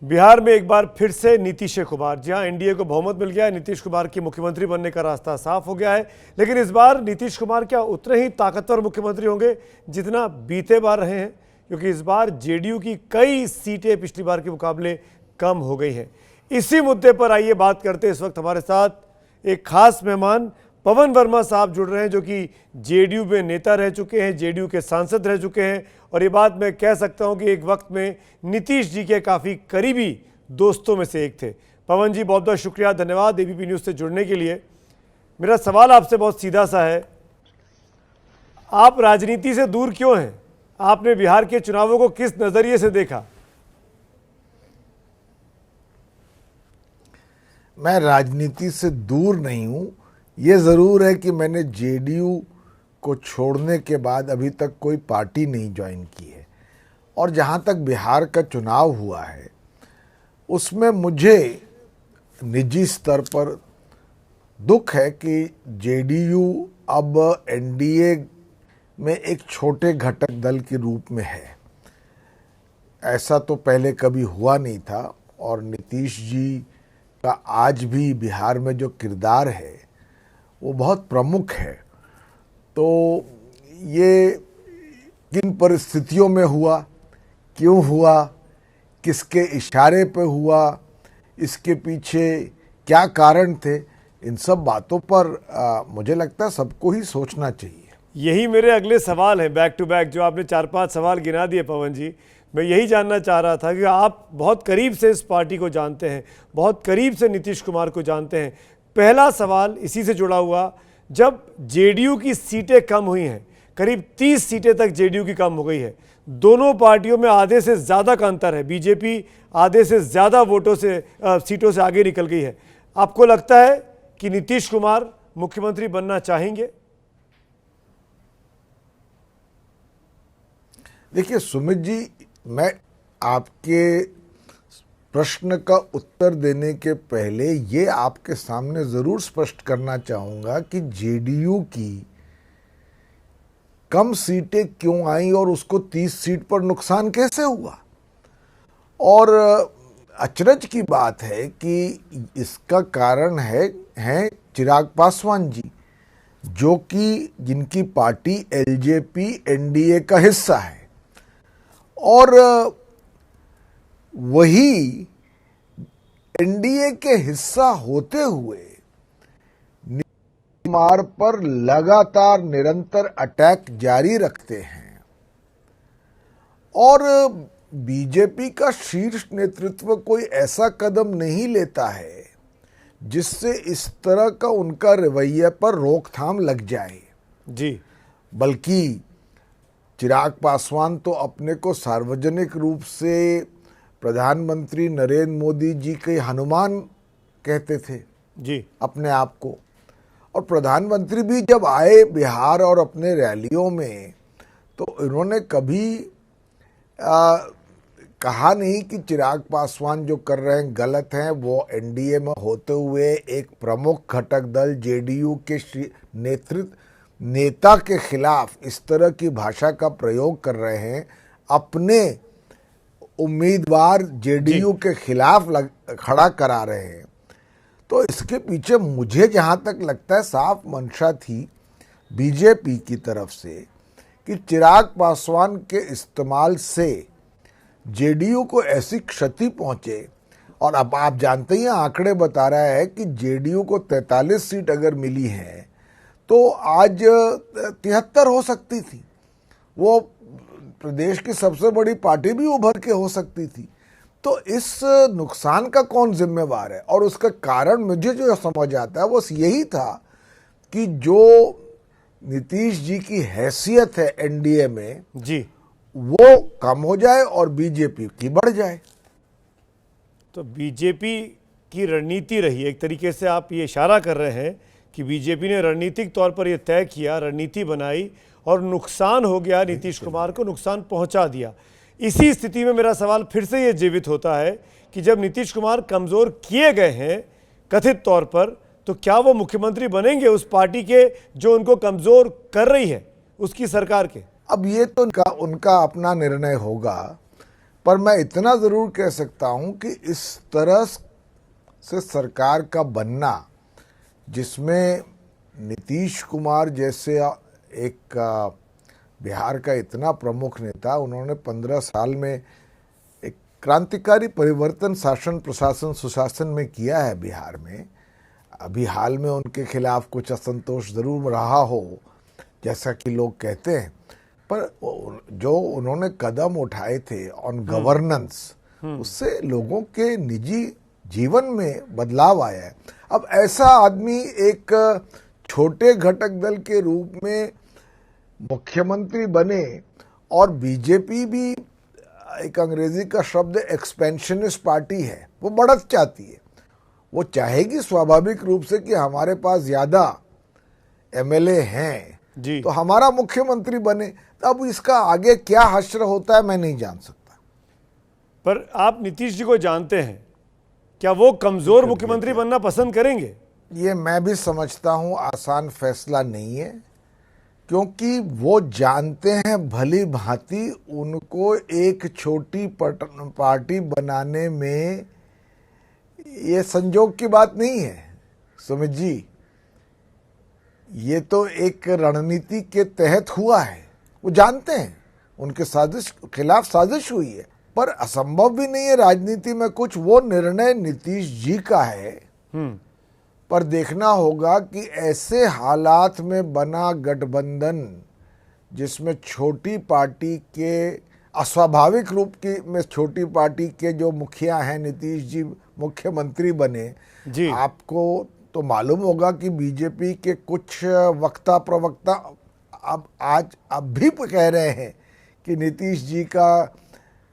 बिहार में एक बार फिर से नीतीश कुमार, जहां एनडीए को बहुमत मिल गया है, नीतीश कुमार की मुख्यमंत्री बनने का रास्ता साफ हो गया है। लेकिन इस बार नीतीश कुमार क्या उतने ही ताकतवर मुख्यमंत्री होंगे जितना बीते बार रहे हैं? क्योंकि इस बार जेडीयू की कई सीटें पिछली बार के मुकाबले कम हो गई हैं। इसी मुद्दे पर आइए बात करते हैं। इस वक्त हमारे साथ एक खास मेहमान पवन वर्मा साहब जुड़ रहे हैं, जो कि जेडीयू में नेता रह चुके हैं, जेडीयू के सांसद रह चुके हैं। और ये बात मैं कह सकता हूं कि एक वक्त में नीतीश जी के काफ़ी करीबी दोस्तों में से एक थे। पवन जी, बहुत बहुत शुक्रिया, धन्यवाद एबीपी न्यूज़ से जुड़ने के लिए। मेरा सवाल आपसे बहुत सीधा सा है, आप राजनीति से दूर क्यों हैं? आपने बिहार के चुनावों को किस नज़रिए से देखा? मैं राजनीति से दूर नहीं हूं। ये ज़रूर है कि मैंने जेडीयू को छोड़ने के बाद अभी तक कोई पार्टी नहीं ज्वाइन की है। और जहां तक बिहार का चुनाव हुआ है, उसमें मुझे निजी स्तर पर दुख है कि जेडीयू अब एनडीए में एक छोटे घटक दल के रूप में है। ऐसा तो पहले कभी हुआ नहीं था। और नीतीश जी का आज भी बिहार में जो किरदार है वो बहुत प्रमुख है। तो ये किन परिस्थितियों में हुआ, क्यों हुआ, किसके इशारे पे हुआ, इसके पीछे क्या कारण थे, इन सब बातों पर मुझे लगता है सबको ही सोचना चाहिए। यही मेरे अगले सवाल हैं, बैक टू बैक, जो आपने 4-5 सवाल गिना दिए पवन जी। मैं यही जानना चाह रहा था कि आप बहुत करीब से इस पार्टी को जानते हैं, बहुत करीब से नीतीश कुमार को जानते हैं। पहला सवाल इसी से जुड़ा हुआ, जब जेडीयू की सीटें कम हुई हैं, करीब 30 सीटें तक जेडीयू की कम हो गई है, दोनों पार्टियों में आधे से ज़्यादा का अंतर है, बीजेपी आधे से ज़्यादा वोटों से सीटों से आगे निकल गई है, आपको लगता है कि नीतीश कुमार मुख्यमंत्री बनना चाहेंगे? देखिए सुमित जी, मैं आपके प्रश्न का उत्तर देने के पहले ये आपके सामने ज़रूर स्पष्ट करना चाहूँगा कि जेडीयू की कम सीटें क्यों आई और उसको 30 सीट पर नुकसान कैसे हुआ। और अचरज की बात है कि इसका कारण है चिराग पासवान जी, जो कि जिनकी पार्टी एलजेपी एनडीए का हिस्सा है। और वही एनडीए के हिस्सा होते हुए नीतीश कुमार पर लगातार निरंतर अटैक जारी रखते हैं। और बीजेपी का शीर्ष नेतृत्व कोई ऐसा कदम नहीं लेता है जिससे इस तरह का उनका रवैये पर रोकथाम लग जाए जी। बल्कि चिराग पासवान तो अपने को सार्वजनिक रूप से प्रधानमंत्री नरेंद्र मोदी जी के हनुमान कहते थे जी, अपने आप को। और प्रधानमंत्री भी जब आए बिहार और अपने रैलियों में, तो इन्होंने कभी कहा नहीं कि चिराग पासवान जो कर रहे हैं गलत हैं। वो एनडीए में होते हुए एक प्रमुख घटक दल जेडीयू के नेता के खिलाफ इस तरह की भाषा का प्रयोग कर रहे हैं, अपने उम्मीदवार जेडीयू के खिलाफ खड़ा करा रहे हैं। तो इसके पीछे मुझे जहां तक लगता है साफ मंशा थी बीजेपी की तरफ से कि चिराग पासवान के इस्तेमाल से जेडीयू को ऐसी क्षति पहुंचे। और अब आप जानते ही आंकड़े बता रहा है कि जेडीयू को 43 सीट अगर मिली है तो आज 73 हो सकती थी। वो प्रदेश की सबसे बड़ी पार्टी भी उभर के हो सकती थी। तो इस नुकसान का कौन जिम्मेवार है? और उसका कारण मुझे जो समझ आता है वो यही था कि जो नीतीश जी की हैसियत है एनडीए में जी, वो कम हो जाए और बीजेपी की बढ़ जाए। तो बीजेपी की रणनीति रही, एक तरीके से आप ये इशारा कर रहे हैं कि बीजेपी ने रणनीतिक तौर पर यह तय किया, रणनीति बनाई और नुकसान हो गया, नीतीश कुमार को नुकसान पहुंचा दिया। इसी स्थिति में मेरा सवाल फिर से ये जीवित होता है कि जब नीतीश कुमार कमज़ोर किए गए हैं कथित तौर पर, तो क्या वो मुख्यमंत्री बनेंगे उस पार्टी के जो उनको कमज़ोर कर रही है, उसकी सरकार के? अब ये तो उनका अपना निर्णय होगा। पर मैं इतना जरूर कह सकता हूं कि इस तरह से सरकार का बनना, जिसमें नीतीश कुमार जैसे एक बिहार का इतना प्रमुख नेता, उन्होंने 15 साल में एक क्रांतिकारी परिवर्तन शासन प्रशासन सुशासन में किया है बिहार में। अभी हाल में उनके खिलाफ कुछ असंतोष जरूर रहा हो, जैसा कि लोग कहते हैं, पर जो उन्होंने कदम उठाए थे ऑन गवर्नेंस, उससे लोगों के निजी जीवन में बदलाव आया है। अब ऐसा आदमी एक छोटे घटक दल के रूप में मुख्यमंत्री बने, और बीजेपी भी एक अंग्रेजी का शब्द एक्सपेंशनिस्ट पार्टी है, वो बढ़त चाहती है। वो चाहेगी स्वाभाविक रूप से कि हमारे पास ज्यादा एमएलए हैं जी, तो हमारा मुख्यमंत्री बने। तो अब इसका आगे क्या हश्र होता है मैं नहीं जान सकता। पर आप नीतीश जी को जानते हैं, क्या वो कमजोर मुख्यमंत्री बनना पसंद करेंगे? ये मैं भी समझता हूं आसान फैसला नहीं है, क्योंकि वो जानते हैं भली भांति उनको एक छोटी पार्टी बनाने में ये संजोग की बात नहीं है सुमित जी, ये तो एक रणनीति के तहत हुआ है। वो जानते हैं उनके खिलाफ साजिश हुई है, पर असंभव भी नहीं है राजनीति में कुछ। वो निर्णय नीतीश जी का है, पर देखना होगा कि ऐसे हालात में बना गठबंधन, जिसमें छोटी पार्टी के अस्वाभाविक रूप की में छोटी पार्टी के जो मुखिया हैं, नीतीश जी मुख्यमंत्री बने जी। आपको तो मालूम होगा कि बीजेपी के कुछ वक्ता प्रवक्ता अब भी कह रहे हैं कि नीतीश जी का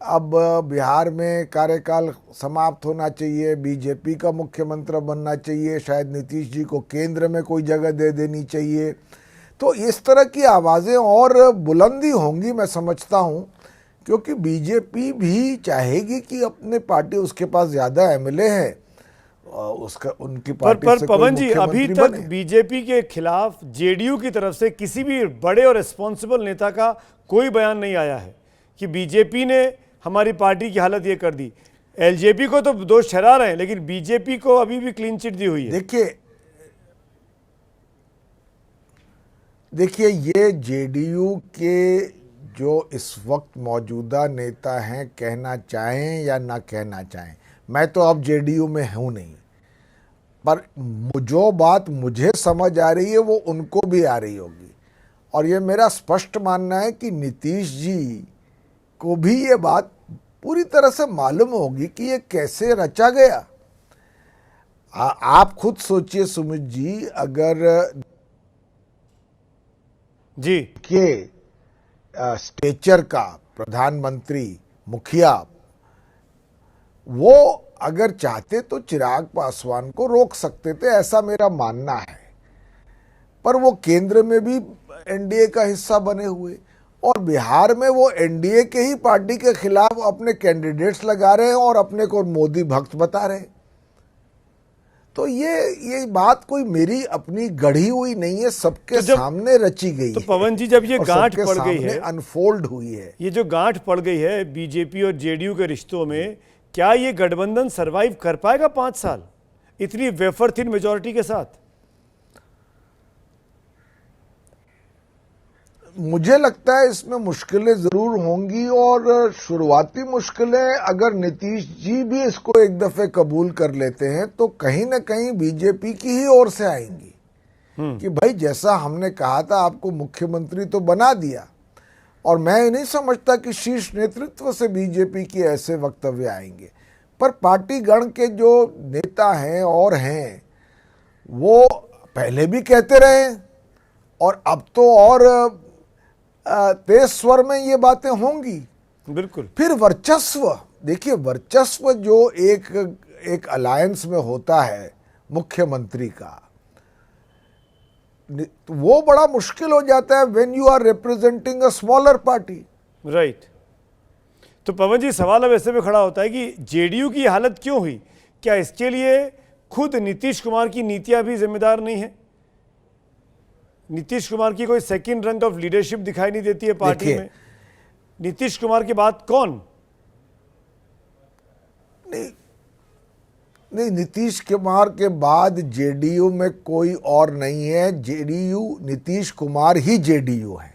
अब बिहार में कार्यकाल समाप्त होना चाहिए, बीजेपी का मुख्यमंत्री बनना चाहिए, शायद नीतीश जी को केंद्र में कोई जगह दे देनी चाहिए। तो इस तरह की आवाज़ें और बुलंदी होंगी मैं समझता हूं, क्योंकि बीजेपी भी चाहेगी कि अपने पार्टी, उसके पास ज़्यादा एमएलए है, उसका उनकी पार्टी पर से पवन जी, अभी तक बने। बीजेपी के खिलाफ जेडीयू की तरफ से किसी भी बड़े और रिस्पॉन्सिबल नेता का कोई बयान नहीं आया है कि बीजेपी ने हमारी पार्टी की हालत ये कर दी। एलजेपी को तो दोष ठहरा रहे हैं, लेकिन बीजेपी को अभी भी क्लीन चिट दी हुई है। देखिए ये जेडीयू के जो इस वक्त मौजूदा नेता हैं, कहना चाहें या ना कहना चाहें, मैं तो अब जेडीयू में हूं नहीं, पर जो बात मुझे समझ आ रही है वो उनको भी आ रही होगी। और ये मेरा स्पष्ट मानना है कि नीतीश जी को भी ये बात पूरी तरह से मालूम होगी कि ये कैसे रचा गया। आप खुद सोचिए सुमित जी, अगर जी के स्टेचर का प्रधानमंत्री मुखिया, वो अगर चाहते तो चिराग पासवान को रोक सकते थे, ऐसा मेरा मानना है। पर वो केंद्र में भी एनडीए का हिस्सा बने हुए, और बिहार में वो एनडीए के ही पार्टी के खिलाफ अपने कैंडिडेट्स लगा रहे हैं और अपने को मोदी भक्त बता रहे हैं। तो ये बात कोई मेरी अपनी गढ़ी हुई नहीं है, सबके सामने रची गई तो है। पवन जी, जब ये गांठ पड़ गई है, अनफोल्ड हुई है, ये जो गांठ पड़ गई है बीजेपी और जेडीयू के रिश्तों में, क्या ये गठबंधन सरवाइव कर पाएगा 5 साल इतनी वेफर थिन मेजॉरिटी के साथ? मुझे लगता है इसमें मुश्किलें जरूर होंगी, और शुरुआती मुश्किलें अगर नीतीश जी भी इसको एक दफे कबूल कर लेते हैं तो कहीं ना कहीं बीजेपी की ही ओर से आएंगी कि भाई जैसा हमने कहा था आपको मुख्यमंत्री तो बना दिया। और मैं नहीं समझता कि शीर्ष नेतृत्व से बीजेपी की ऐसे वक्तव्य आएंगे, पर पार्टी गण के जो नेता हैं और हैं वो पहले भी कहते रहे, और अब तो और तेज स्वर में ये बातें होंगी। बिल्कुल। फिर वर्चस्व, देखिए वर्चस्व जो एक अलायंस में होता है मुख्यमंत्री का, वो बड़ा मुश्किल हो जाता है when you are representing a smaller party. Right. तो पवन जी, सवाल अब ऐसे में खड़ा होता है कि जेडीयू की हालत क्यों हुई? क्या इसके लिए खुद नीतीश कुमार की नीतियां भी जिम्मेदार नहीं है? नीतीश कुमार की कोई सेकंड रंग ऑफ लीडरशिप दिखाई नहीं देती है पार्टी में। नीतीश कुमार के बाद कौन? नहीं नहीं, नीतीश कुमार के बाद जेडीयू में कोई और नहीं है। जेडीयू नीतीश कुमार ही जेडीयू है,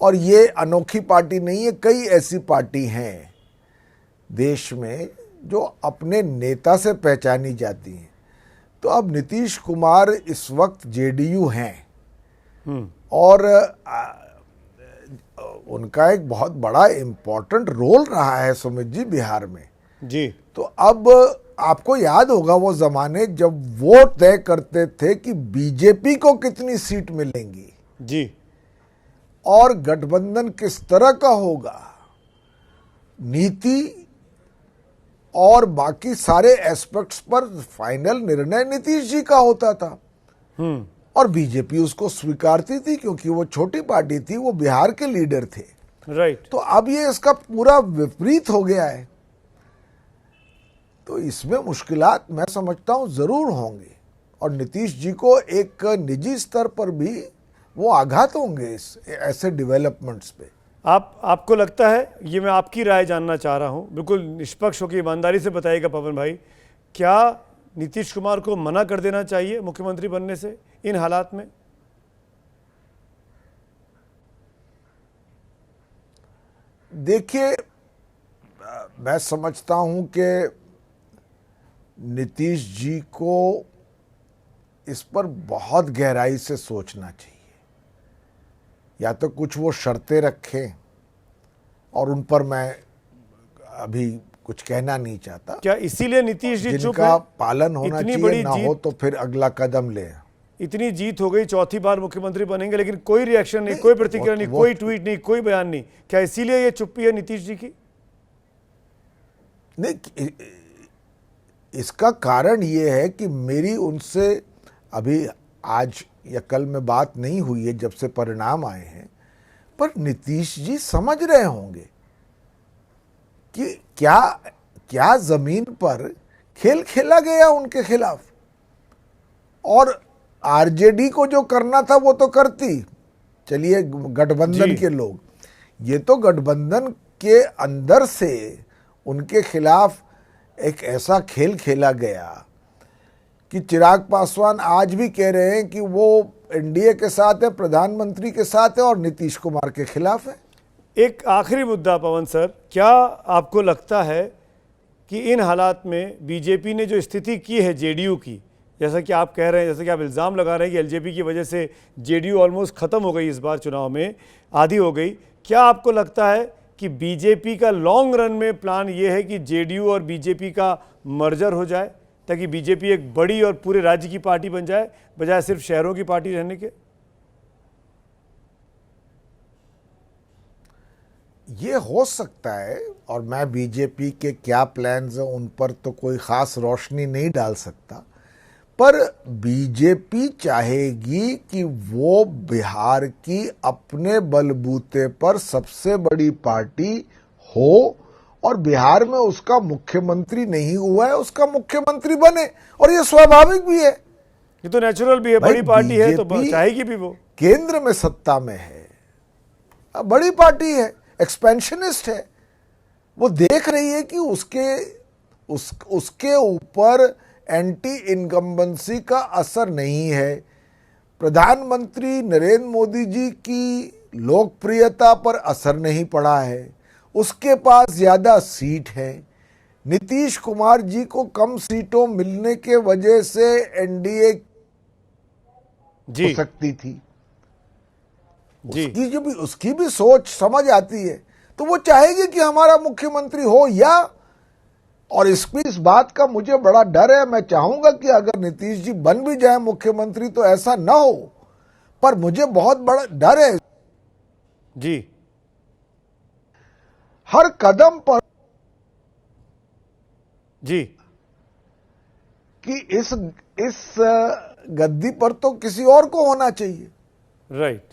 और ये अनोखी पार्टी नहीं है। कई ऐसी पार्टी हैं देश में जो अपने नेता से पहचानी जाती हैं। तो अब नीतीश कुमार इस वक्त जेडीयू हैं, और उनका एक बहुत बड़ा इम्पोर्टेंट रोल रहा है सुमित जी बिहार में जी। तो अब आपको याद होगा वो जमाने जब वो तय करते थे कि बीजेपी को कितनी सीट मिलेंगी जी। और गठबंधन किस तरह का होगा, नीति और बाकी सारे एस्पेक्ट्स पर फाइनल निर्णय नीतीश जी का होता था। और बीजेपी उसको स्वीकारती थी क्योंकि वो छोटी पार्टी थी, वो बिहार के लीडर थे। राइट। तो अब ये इसका पूरा विपरीत हो गया है। तो इसमें मुश्किलात मैं समझता हूं जरूर होंगे, और नीतीश जी को एक निजी स्तर पर भी वो आघात होंगे इस ऐसे डेवलपमेंट्स पे। आपको लगता है, ये मैं आपकी राय जानना चाह रहा हूं, बिल्कुल निष्पक्ष होकर ईमानदारी से बताइएगा पवन भाई, क्या नीतीश कुमार को मना कर देना चाहिए मुख्यमंत्री बनने से इन हालात में? देखिए, मैं समझता हूं कि नीतीश जी को इस पर बहुत गहराई से सोचना चाहिए। या तो कुछ वो शर्तें रखें, और उन पर मैं अभी कुछ कहना नहीं चाहता। क्या इसीलिए नीतीश जी चुप जिनका हैं? पालन होना इतनी चाहिए, बड़ी ना हो जीत, तो फिर अगला कदम ले। इतनी जीत हो गई, चौथी बार मुख्यमंत्री बनेंगे, लेकिन कोई रिएक्शन नहीं, कोई प्रतिक्रिया नहीं, कोई ट्वीट नहीं, कोई बयान नहीं। क्या इसीलिए ये चुप्पी है नीतीश जी की? नहीं, इसका कारण ये है कि मेरी उनसे अभी आज या कल में बात नहीं हुई है जब से परिणाम आए हैं, पर नीतीश जी समझ रहे होंगे कि क्या क्या जमीन पर खेल खेला गया उनके खिलाफ। और आरजेडी को जो करना था वो तो करती, चलिए गठबंधन के लोग, ये तो गठबंधन के अंदर से उनके खिलाफ एक ऐसा खेल खेला गया कि चिराग पासवान आज भी कह रहे हैं कि वो एनडीए के साथ है, प्रधानमंत्री के साथ है, और नीतीश कुमार के खिलाफ है। एक आखिरी मुद्दा पवन सर, क्या आपको लगता है कि इन हालात में बीजेपी ने जो स्थिति की है जेडीयू की, जैसा कि आप कह रहे हैं, जैसा कि आप इल्ज़ाम लगा रहे हैं कि एलजेपी की वजह से जेडीयू ऑलमोस्ट ख़त्म हो गई, इस बार चुनाव में आधी हो गई, क्या आपको लगता है कि बीजेपी का लॉन्ग रन में प्लान ये है कि जेडीयू और बीजेपी का मर्जर हो जाए, ताकि बीजेपी एक बड़ी और पूरे राज्य की पार्टी बन जाए, बजाय सिर्फ शहरों की पार्टी रहने के? ये हो सकता है, और मैं बीजेपी के क्या प्लान्स हैं उन पर तो कोई ख़ास रोशनी नहीं डाल सकता, पर बीजेपी चाहेगी कि वो बिहार की अपने बलबूते पर सबसे बड़ी पार्टी हो, और बिहार में उसका मुख्यमंत्री नहीं हुआ है, उसका मुख्यमंत्री बने। और ये स्वाभाविक भी है, ये तो नेचुरल भी है, बड़ी पार्टी है तो चाहेगी भी वो। केंद्र में सत्ता में है, बड़ी पार्टी है, एक्सपेंशनिस्ट है, वो देख रही है कि उसके ऊपर एंटी इनकम्बेंसी का असर नहीं है। प्रधानमंत्री नरेंद्र मोदी जी की लोकप्रियता पर असर नहीं पड़ा है, उसके पास ज्यादा सीट है। नीतीश कुमार जी को कम सीटों मिलने के वजह से एनडीए हो सकती थी, उसकी भी सोच समझ आती है। तो वो चाहेगी कि हमारा मुख्यमंत्री हो, या और इस बात का मुझे बड़ा डर है। मैं चाहूंगा कि अगर नीतीश जी बन भी जाए मुख्यमंत्री तो ऐसा ना हो, पर मुझे बहुत बड़ा डर है जी, हर कदम पर जी, कि इस गद्दी पर तो किसी और को होना चाहिए। राइट,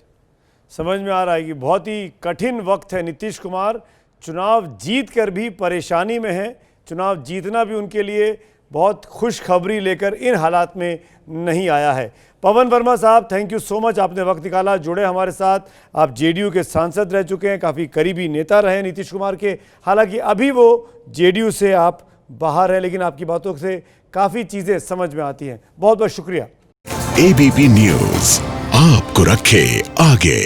समझ में आ रहा है कि बहुत ही कठिन वक्त है। नीतीश कुमार चुनाव जीत कर भी परेशानी में है, चुनाव जीतना भी उनके लिए बहुत खुशखबरी लेकर इन हालात में नहीं आया है। पवन वर्मा साहब, थैंक यू सो मच, आपने वक्त निकाला, जुड़े हमारे साथ। आप जेडीयू के सांसद रह चुके हैं, काफ़ी करीबी नेता रहे नीतीश कुमार के, हालांकि अभी वो जेडीयू से आप बाहर हैं, लेकिन आपकी बातों से काफ़ी चीज़ें समझ में आती हैं। बहुत बहुत शुक्रिया। एबीपी न्यूज़ आपको रखे आगे।